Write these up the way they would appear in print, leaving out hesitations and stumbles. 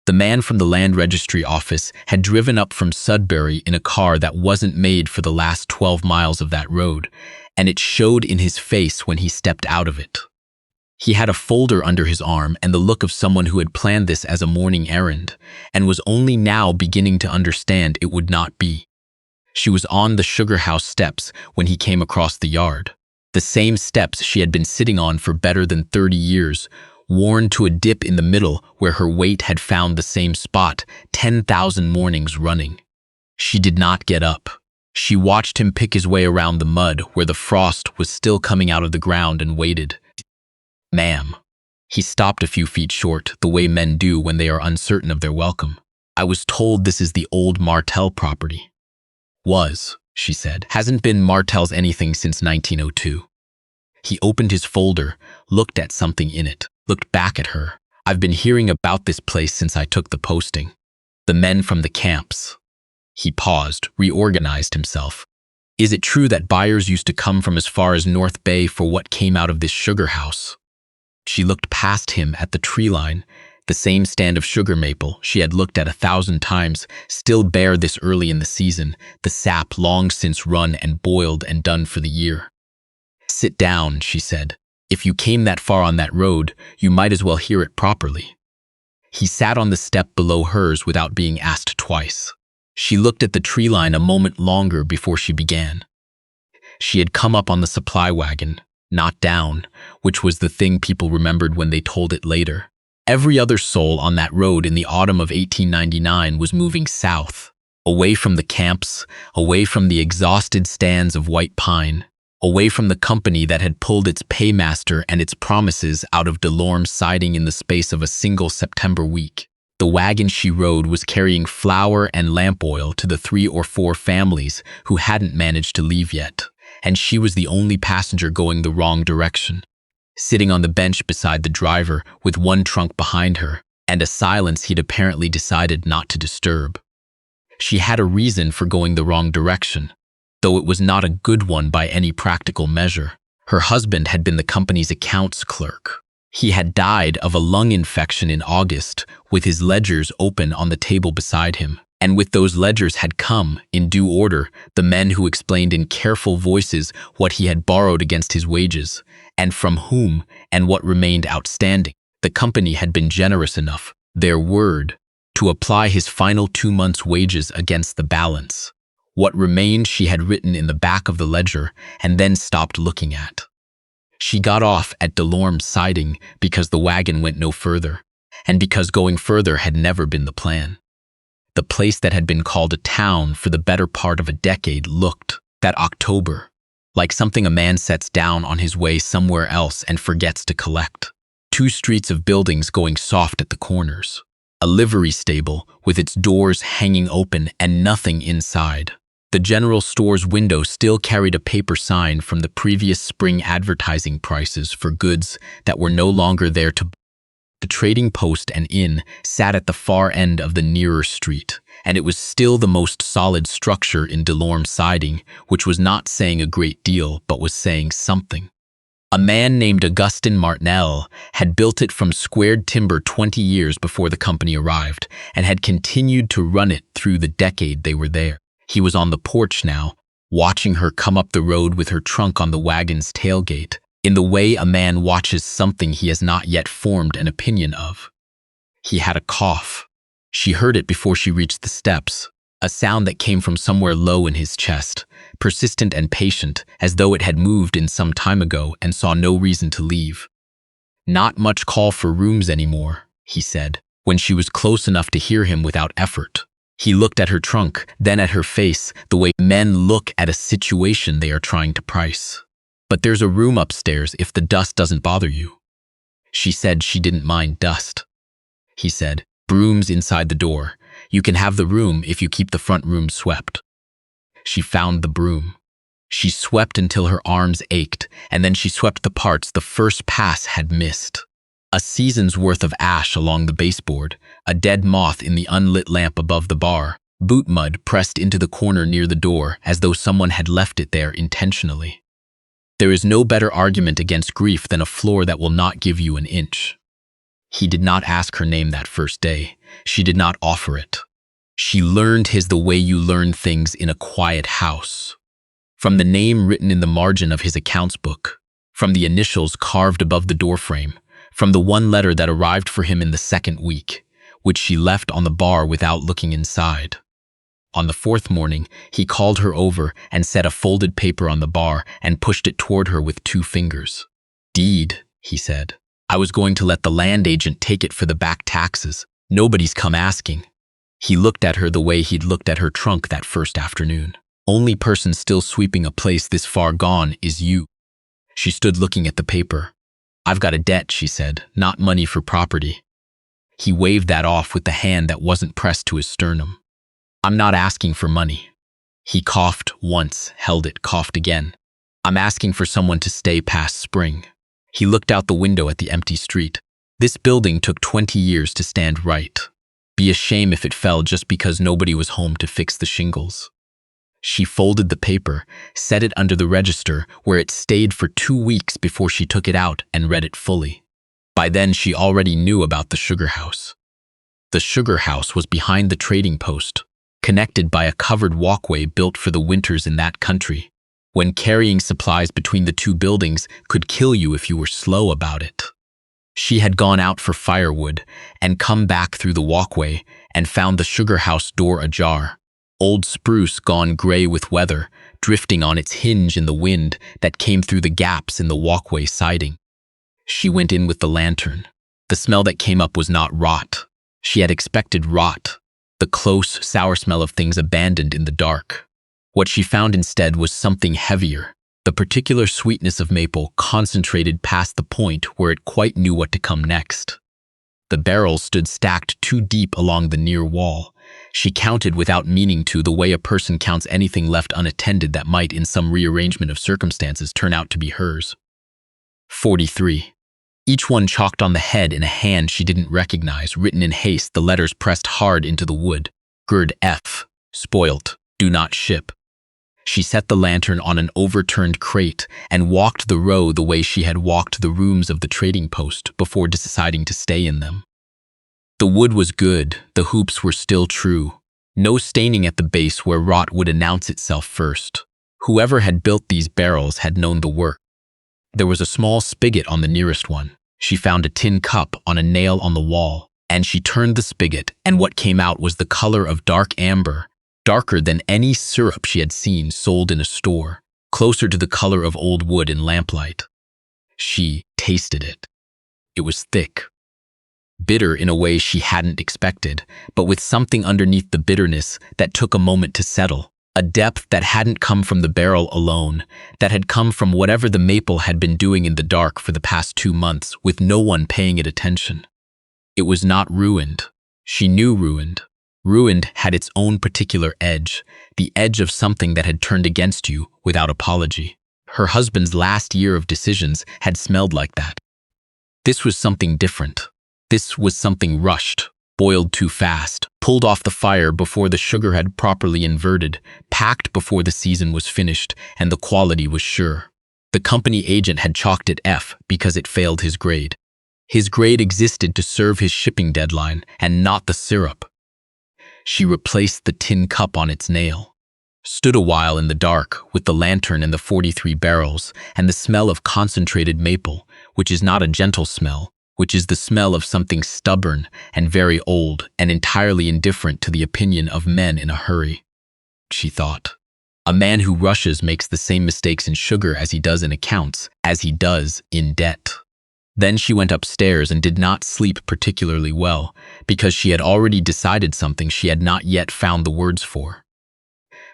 The man from the land registry office had driven up from Sudbury in a car that wasn't made for the last 12 miles of that road, and it showed in his face when he stepped out of it. He had a folder under his arm and the look of someone who had planned this as a morning errand, and was only now beginning to understand it would not be. She was on the sugar house steps when he came across the yard. The same steps she had been sitting on for better than 30 years, worn to a dip in the middle where her weight had found the same spot 10,000 mornings running. She did not get up. She watched him pick his way around the mud where the frost was still coming out of the ground and waited. "Ma'am." He stopped a few feet short, the way men do when they are uncertain of their welcome. "I was told this is the old Martell property." "Was," she said. "Hasn't been Martell's anything since 1902. He opened his folder, looked at something in it, looked back at her. "I've been hearing about this place since I took the posting. The men from the camps." He paused, reorganized himself. "Is it true that buyers used to come from as far as North Bay for what came out of this sugar house?" She looked past him at the tree line, the same stand of sugar maple she had looked at 1,000 times, still bare this early in the season, the sap long since run and boiled and done for the year. "Sit down," she said. "If you came that far on that road, you might as well hear it properly." He sat on the step below hers without being asked twice. She looked at the tree line a moment longer before she began. She had come up on the supply wagon, not down, which was the thing people remembered when they told it later. Every other soul on that road in the autumn of 1899 was moving south, away from the camps, away from the exhausted stands of white pine, away from the company that had pulled its paymaster and its promises out of Delorme siding in the space of a single September week. The wagon she rode was carrying flour and lamp oil to the 3 or 4 families who hadn't managed to leave yet, and she was the only passenger going the wrong direction, sitting on the bench beside the driver with one trunk behind her and a silence he'd apparently decided not to disturb. She had a reason for going the wrong direction, though it was not a good one by any practical measure. Her husband had been the company's accounts clerk. He had died of a lung infection in August, with his ledgers open on the table beside him. And with those ledgers had come, in due order, the men who explained in careful voices what he had borrowed against his wages, and from whom, and what remained outstanding. The company had been generous enough, their word, to apply his final 2 months' wages against the balance. What remained she had written in the back of the ledger and then stopped looking at. She got off at Delorme siding because the wagon went no further, and because going further had never been the plan. The place that had been called a town for the better part of a decade looked, that October, like something a man sets down on his way somewhere else and forgets to collect. 2 streets of buildings going soft at the corners. A livery stable with its doors hanging open and nothing inside. The general store's window still carried a paper sign from the previous spring advertising prices for goods that were no longer there to buy. The trading post and inn sat at the far end of the nearer street, and it was still the most solid structure in Delorme siding, which was not saying a great deal, but was saying something. A man named Augustin Martinel had built it from squared timber 20 years before the company arrived, and had continued to run it through the decade they were there. He was on the porch now, watching her come up the road with her trunk on the wagon's tailgate, in the way a man watches something he has not yet formed an opinion of. He had a cough. She heard it before she reached the steps, a sound that came from somewhere low in his chest, persistent and patient, as though it had moved in some time ago and saw no reason to leave. "Not much call for rooms anymore," he said, when she was close enough to hear him without effort. He looked at her trunk, then at her face, the way men look at a situation they are trying to price. "But there's a room upstairs if the dust doesn't bother you." She said she didn't mind dust. He said, "Brooms inside the door. You can have the room if you keep the front room swept." She found the broom. She swept until her arms ached, and then she swept the parts the first pass had missed. A season's worth of ash along the baseboard, a dead moth in the unlit lamp above the bar, boot mud pressed into the corner near the door as though someone had left it there intentionally. There is no better argument against grief than a floor that will not give you an inch. He did not ask her name that first day, she did not offer it. She learned his the way you learn things in a quiet house. From the name written in the margin of his accounts book, from the initials carved above the doorframe, from the one letter that arrived for him in the second week, which she left on the bar without looking inside. On the fourth morning, he called her over and set a folded paper on the bar and pushed it toward her with 2 fingers. "Deed," he said. "I was going to let the land agent take it for the back taxes. Nobody's come asking." He looked at her the way he'd looked at her trunk that first afternoon. "Only person still sweeping a place this far gone is you." She stood looking at the paper. "I've got a debt," she said, "not money for property." He waved that off with the hand that wasn't pressed to his sternum. "I'm not asking for money." He coughed once, held it, coughed again. "I'm asking for someone to stay past spring." He looked out the window at the empty street. This building took 20 years to stand right. Be a shame if it fell just because nobody was home to fix the shingles. She folded the paper, set it under the register, where it stayed for 2 weeks before she took it out and read it fully. By then, she already knew about the sugar house. The sugar house was behind the trading post, connected by a covered walkway built for the winters in that country, when carrying supplies between the 2 buildings could kill you if you were slow about it. She had gone out for firewood and come back through the walkway and found the sugar house door ajar, old spruce gone gray with weather, drifting on its hinge in the wind that came through the gaps in the walkway siding. She went in with the lantern. The smell that came up was not rot. She had expected rot, the close, sour smell of things abandoned in the dark. What she found instead was something heavier, the particular sweetness of maple concentrated past the point where it quite knew what to come next. The barrels stood stacked 2 deep along the near wall. She counted without meaning to, the way a person counts anything left unattended that might, in some rearrangement of circumstances, turn out to be hers. 43. Each one chalked on the head in a hand she didn't recognize, written in haste, the letters pressed hard into the wood. Gerd F. Spoilt. Do not ship. She set the lantern on an overturned crate and walked the row the way she had walked the rooms of the trading post before deciding to stay in them. The wood was good, the hoops were still true. No staining at the base where rot would announce itself first. Whoever had built these barrels had known the work. There was a small spigot on the nearest one. She found a tin cup on a nail on the wall, and she turned the spigot, and what came out was the color of dark amber, darker than any syrup she had seen sold in a store, closer to the color of old wood in lamplight. She tasted it. It was thick, bitter in a way she hadn't expected, but with something underneath the bitterness that took a moment to settle, a depth that hadn't come from the barrel alone, that had come from whatever the maple had been doing in the dark for the past 2 months with no one paying it attention. It was not ruined. She knew ruined. Ruined had its own particular edge, the edge of something that had turned against you without apology. Her husband's last year of decisions had smelled like that. This was something different. This was something rushed, boiled too fast, pulled off the fire before the sugar had properly inverted, packed before the season was finished, and the quality was sure. The company agent had chalked it F because it failed his grade. His grade existed to serve his shipping deadline, and not the syrup. She replaced the tin cup on its nail, stood a while in the dark with the lantern and the 43 barrels and the smell of concentrated maple, which is not a gentle smell, which is the smell of something stubborn and very old and entirely indifferent to the opinion of men in a hurry. She thought, a man who rushes makes the same mistakes in sugar as he does in accounts, as he does in debt. Then she went upstairs and did not sleep particularly well, because she had already decided something she had not yet found the words for.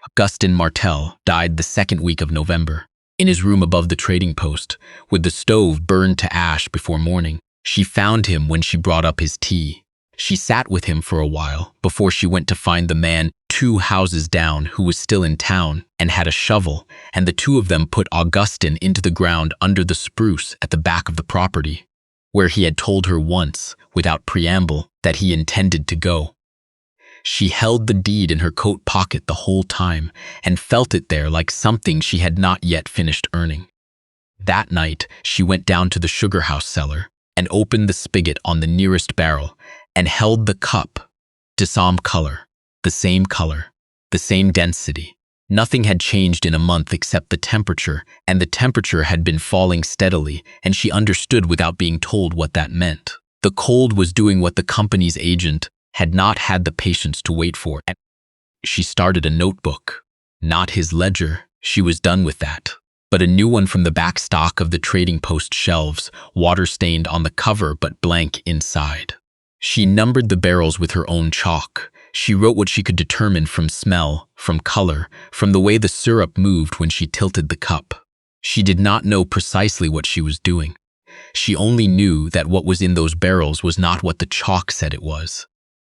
Augustin Martel died the second week of November, in his room above the trading post, with the stove burned to ash before morning. She found him when she brought up his tea. She sat with him for a while before she went to find the man 2 houses down who was still in town and had a shovel, and the 2 of them put Augustin into the ground under the spruce at the back of the property, where he had told her once, without preamble, that he intended to go. She held the deed in her coat pocket the whole time and felt it there like something she had not yet finished earning. That night, she went down to the sugar house cellar and opened the spigot on the nearest barrel and held the cup color, the same density. Nothing had changed in a month except the temperature, and the temperature had been falling steadily, and she understood without being told what that meant. The cold was doing what the company's agent had not had the patience to wait for. And she started a notebook. Not his ledger, she was done with that, but a new one from the back stock of the trading post shelves, water-stained on the cover but blank inside. She numbered the barrels with her own chalk. She wrote what she could determine from smell, from color, from the way the syrup moved when she tilted the cup. She did not know precisely what she was doing. She only knew that what was in those barrels was not what the chalk said it was,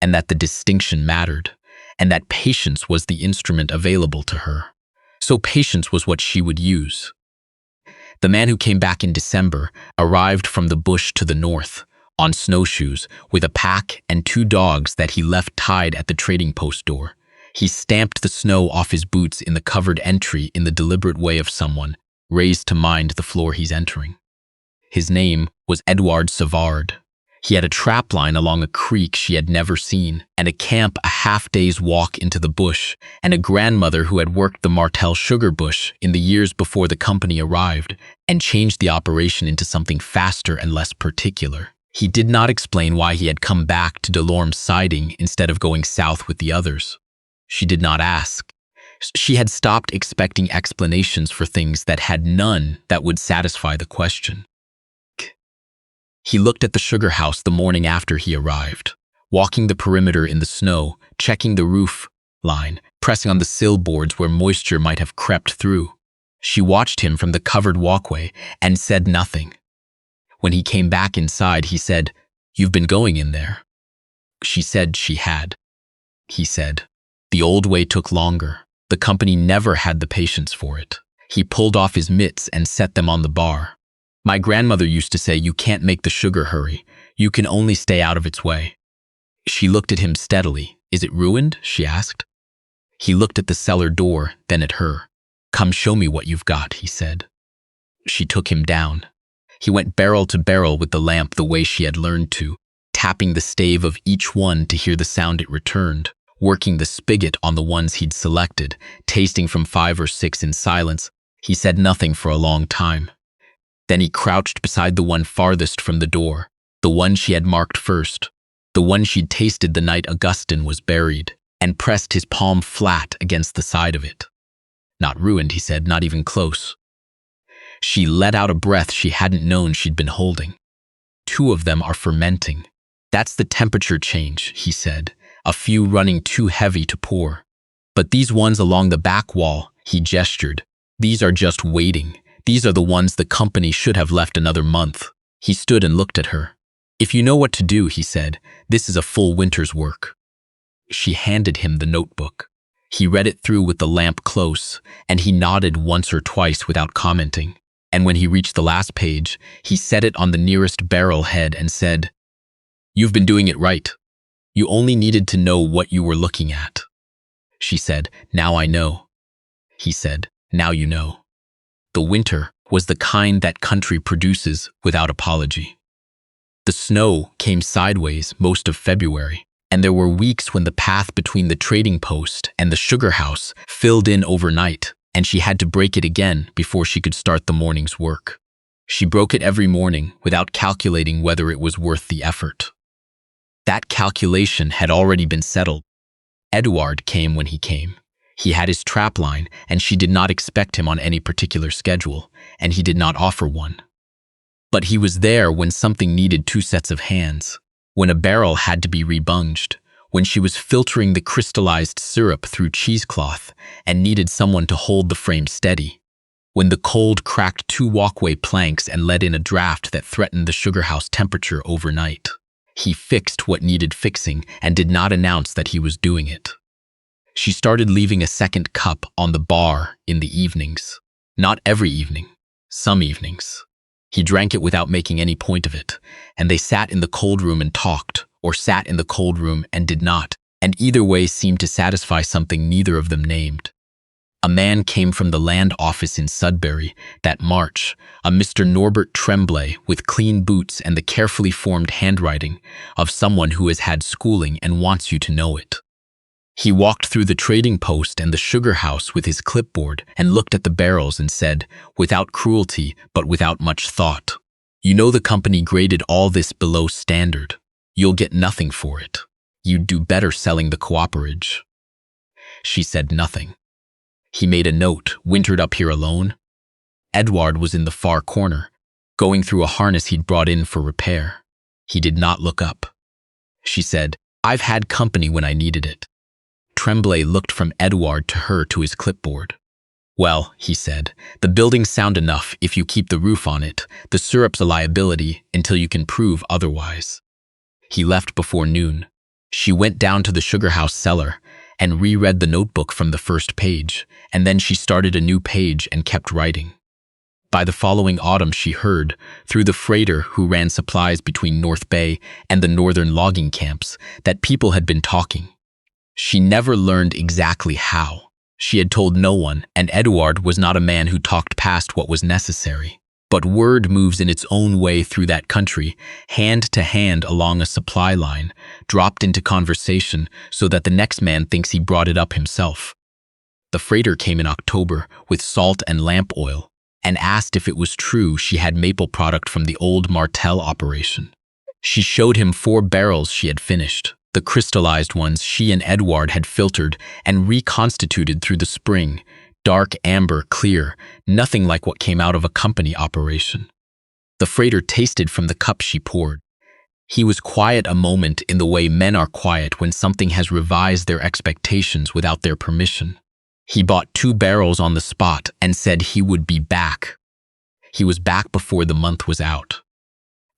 and that the distinction mattered, and that patience was the instrument available to her. So patience was what she would use. The man who came back in December arrived from the bush to the north, on snowshoes, with a pack and 2 dogs that he left tied at the trading post door. He stamped the snow off his boots in the covered entry in the deliberate way of someone raised to mind the floor he's entering. His name was Edouard Savard. He had a trapline along a creek she had never seen, and a camp a half-day's walk into the bush, and a grandmother who had worked the Martel sugar bush in the years before the company arrived and changed the operation into something faster and less particular. He did not explain why he had come back to Delorme's siding instead of going south with the others. She did not ask. She had stopped expecting explanations for things that had none that would satisfy the question. He looked at the sugar house the morning after he arrived, walking the perimeter in the snow, checking the roof line, pressing on the sill boards where moisture might have crept through. She watched him from the covered walkway and said nothing. When he came back inside, he said, "You've been going in there." She said she had. He said, "The old way took longer. The company never had the patience for it." He pulled off his mitts and set them on the bar. "My grandmother used to say, you can't make the sugar hurry. You can only stay out of its way." She looked at him steadily. "Is it ruined?" she asked. He looked at the cellar door, then at her. "Come show me what you've got," he said. She took him down. He went barrel to barrel with the lamp the way she had learned to, tapping the stave of each one to hear the sound it returned, working the spigot on the ones he'd selected, tasting from 5 or 6 in silence. He said nothing for a long time. Then he crouched beside the one farthest from the door, the one she had marked first, the one she'd tasted the night Augustin was buried, and pressed his palm flat against the side of it. "Not ruined," he said, "not even close." She let out a breath she hadn't known she'd been holding. "2 of them are fermenting. That's the temperature change," he said, "a few running too heavy to pour. But these ones along the back wall," he gestured, "these are just waiting. These are the ones the company should have left another month." He stood and looked at her. "If you know what to do," he said, "this is a full winter's work." She handed him the notebook. He read it through with the lamp close, and he nodded once or twice without commenting. And when he reached the last page, he set it on the nearest barrel head and said, "You've been doing it right. You only needed to know what you were looking at." She said, "Now I know." He said, "Now you know." The winter was the kind that country produces without apology. The snow came sideways most of February, and there were weeks when the path between the trading post and the sugar house filled in overnight, and she had to break it again before she could start the morning's work. She broke it every morning without calculating whether it was worth the effort. That calculation had already been settled. Edouard came when he came. He had his trapline, and she did not expect him on any particular schedule, and he did not offer one. But he was there when something needed 2 sets of hands, when a barrel had to be rebunged, when she was filtering the crystallized syrup through cheesecloth and needed someone to hold the frame steady, when the cold cracked 2 walkway planks and let in a draft that threatened the sugar house temperature overnight. He fixed what needed fixing and did not announce that he was doing it. She started leaving a second cup on the bar in the evenings. Not every evening, some evenings. He drank it without making any point of it, and they sat in the cold room and talked, or sat in the cold room and did not, and either way seemed to satisfy something neither of them named. A man came from the land office in Sudbury that March, a Mr. Norbert Tremblay with clean boots and the carefully formed handwriting of someone who has had schooling and wants you to know it. He walked through the trading post and the sugar house with his clipboard and looked at the barrels and said, without cruelty but without much thought, "You know the company graded all this below standard. You'll get nothing for it. You'd do better selling the cooperage." She said nothing. He made a note, "Wintered up here alone?" Edward was in the far corner, going through a harness he'd brought in for repair. He did not look up. She said, "I've had company when I needed it." Tremblay looked from Edward to her to his clipboard. "Well," he said, "the building's sound enough if you keep the roof on it. The syrup's a liability until you can prove otherwise." He left before noon. She went down to the sugar house cellar and reread the notebook from the first page, and then she started a new page and kept writing. By the following autumn she heard, through the freighter who ran supplies between North Bay and the northern logging camps, that people had been talking. She never learned exactly how. She had told no one, and Edward was not a man who talked past what was necessary. But word moves in its own way through that country, hand to hand along a supply line, dropped into conversation so that the next man thinks he brought it up himself. The freighter came in October with salt and lamp oil and asked if it was true she had maple product from the old Martel operation. She showed him 4 barrels she had finished, the crystallized ones she and Edward had filtered and reconstituted through the spring, dark amber, clear, nothing like what came out of a company operation. The freighter tasted from the cup she poured. He was quiet a moment in the way men are quiet when something has revised their expectations without their permission. He bought 2 barrels on the spot and said he would be back. He was back before the month was out.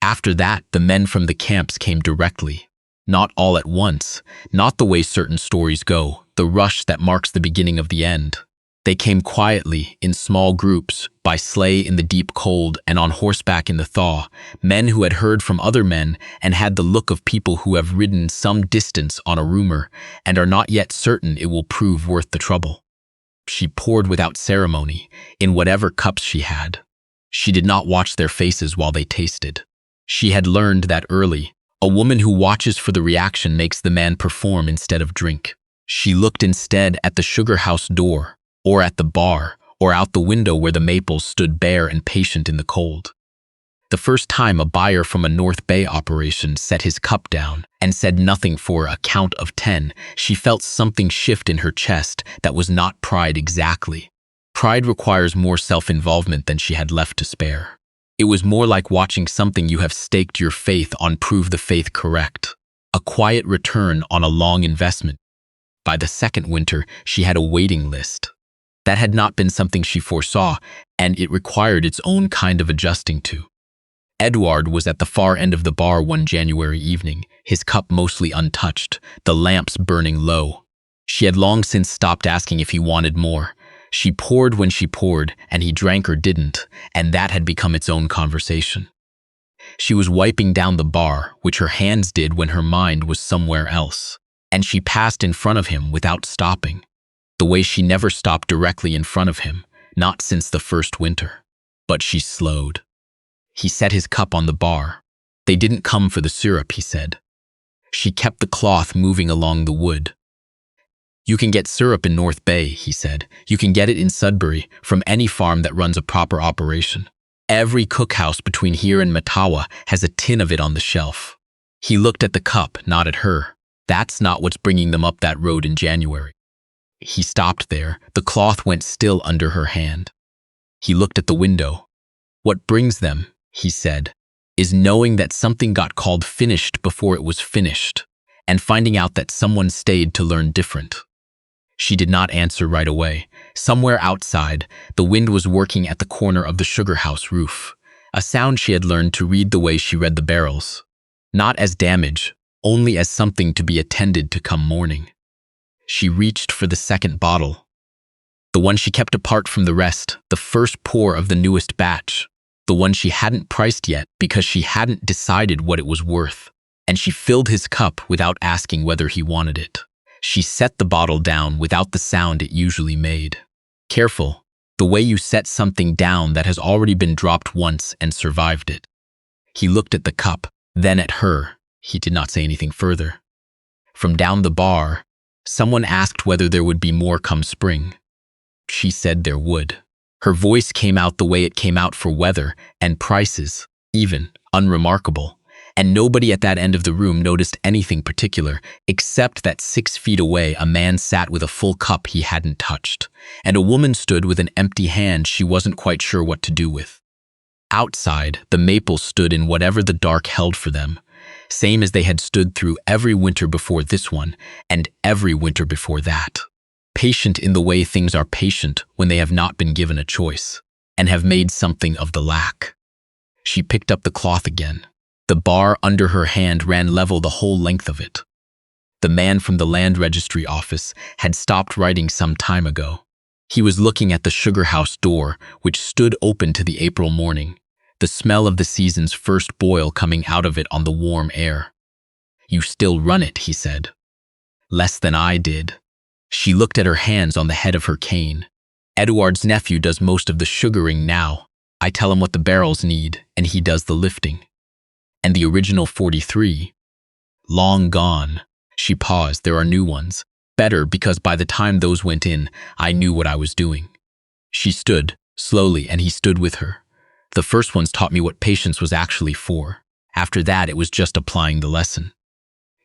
After that, the men from the camps came directly. Not all at once, not the way certain stories go, the rush that marks the beginning of the end. They came quietly, in small groups, by sleigh in the deep cold and on horseback in the thaw, men who had heard from other men and had the look of people who have ridden some distance on a rumor and are not yet certain it will prove worth the trouble. She poured without ceremony, in whatever cups she had. She did not watch their faces while they tasted. She had learned that early. A woman who watches for the reaction makes the man perform instead of drink. She looked instead at the sugar house door, or at the bar, or out the window where the maples stood bare and patient in the cold. The first time a buyer from a North Bay operation set his cup down and said nothing for a count of 10, she felt something shift in her chest that was not pride exactly. Pride requires more self-involvement than she had left to spare. It was more like watching something you have staked your faith on prove the faith correct. A quiet return on a long investment. By the second winter, she had a waiting list. That had not been something she foresaw, and it required its own kind of adjusting to. Edward was at the far end of the bar one January evening, his cup mostly untouched, the lamps burning low. She had long since stopped asking if he wanted more. She poured when she poured, and he drank or didn't, and that had become its own conversation. She was wiping down the bar, which her hands did when her mind was somewhere else, and she passed in front of him without stopping, the way she never stopped directly in front of him, not since the first winter. But she slowed. He set his cup on the bar. They didn't come for the syrup, he said. She kept the cloth moving along the wood. You can get syrup in North Bay, he said. You can get it in Sudbury from any farm that runs a proper operation. Every cookhouse between here and Mattawa has a tin of it on the shelf. He looked at the cup, not at her. That's not what's bringing them up that road in January. He stopped there. The cloth went still under her hand. He looked at the window. What brings them, he said, is knowing that something got called finished before it was finished, and finding out that someone stayed to learn different. She did not answer right away. Somewhere outside, the wind was working at the corner of the sugar house roof, a sound she had learned to read the way she read the barrels. Not as damage, only as something to be attended to come morning. She reached for the second bottle, the one she kept apart from the rest, the first pour of the newest batch, the one she hadn't priced yet because she hadn't decided what it was worth, and she filled his cup without asking whether he wanted it. She set the bottle down without the sound it usually made. Careful, the way you set something down that has already been dropped once and survived it. He looked at the cup, then at her. He did not say anything further. From down the bar, someone asked whether there would be more come spring. She said there would. Her voice came out the way it came out for weather and prices, even, unremarkable, and nobody at that end of the room noticed anything particular, except that 6 feet away a man sat with a full cup he hadn't touched, and a woman stood with an empty hand she wasn't quite sure what to do with. Outside, the maples stood in whatever the dark held for them, same as they had stood through every winter before this one, and every winter before that. Patient in the way things are patient when they have not been given a choice, and have made something of the lack. She picked up the cloth again. The bar under her hand ran level the whole length of it. The man from the land registry office had stopped writing some time ago. He was looking at the sugar house door, which stood open to the April morning, the smell of the season's first boil coming out of it on the warm air. "You still run it," he said. "Less than I did." She looked at her hands on the head of her cane. "Eduard's nephew does most of the sugaring now. I tell him what the barrels need, and he does the lifting." "And the original 43? "Long gone." She paused. "There are new ones. Better, because by the time those went in, I knew what I was doing." She stood, slowly, and he stood with her. "The first ones taught me what patience was actually for. After that, it was just applying the lesson."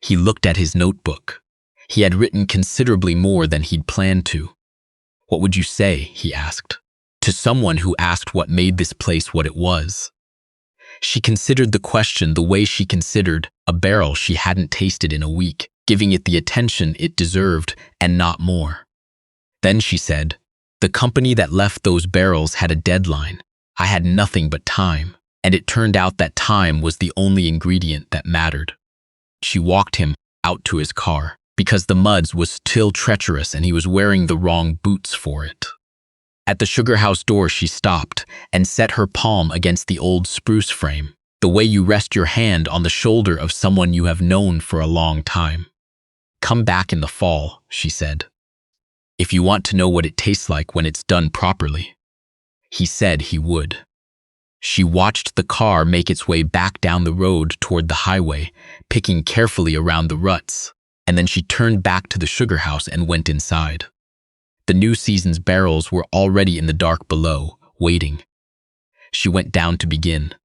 He looked at his notebook. He had written considerably more than he'd planned to. "What would you say," he asked, "to someone who asked what made this place what it was?" She considered the question the way she considered a barrel she hadn't tasted in a week, giving it the attention it deserved and not more. Then she said, "The company that left those barrels had a deadline. I had nothing but time, and it turned out that time was the only ingredient that mattered." She walked him out to his car, because the mud was still treacherous and he was wearing the wrong boots for it. At the sugar house door she stopped and set her palm against the old spruce frame, the way you rest your hand on the shoulder of someone you have known for a long time. "Come back in the fall," she said, "if you want to know what it tastes like when it's done properly." He said he would. She watched the car make its way back down the road toward the highway, picking carefully around the ruts, and then she turned back to the sugar house and went inside. The new season's barrels were already in the dark below, waiting. She went down to begin.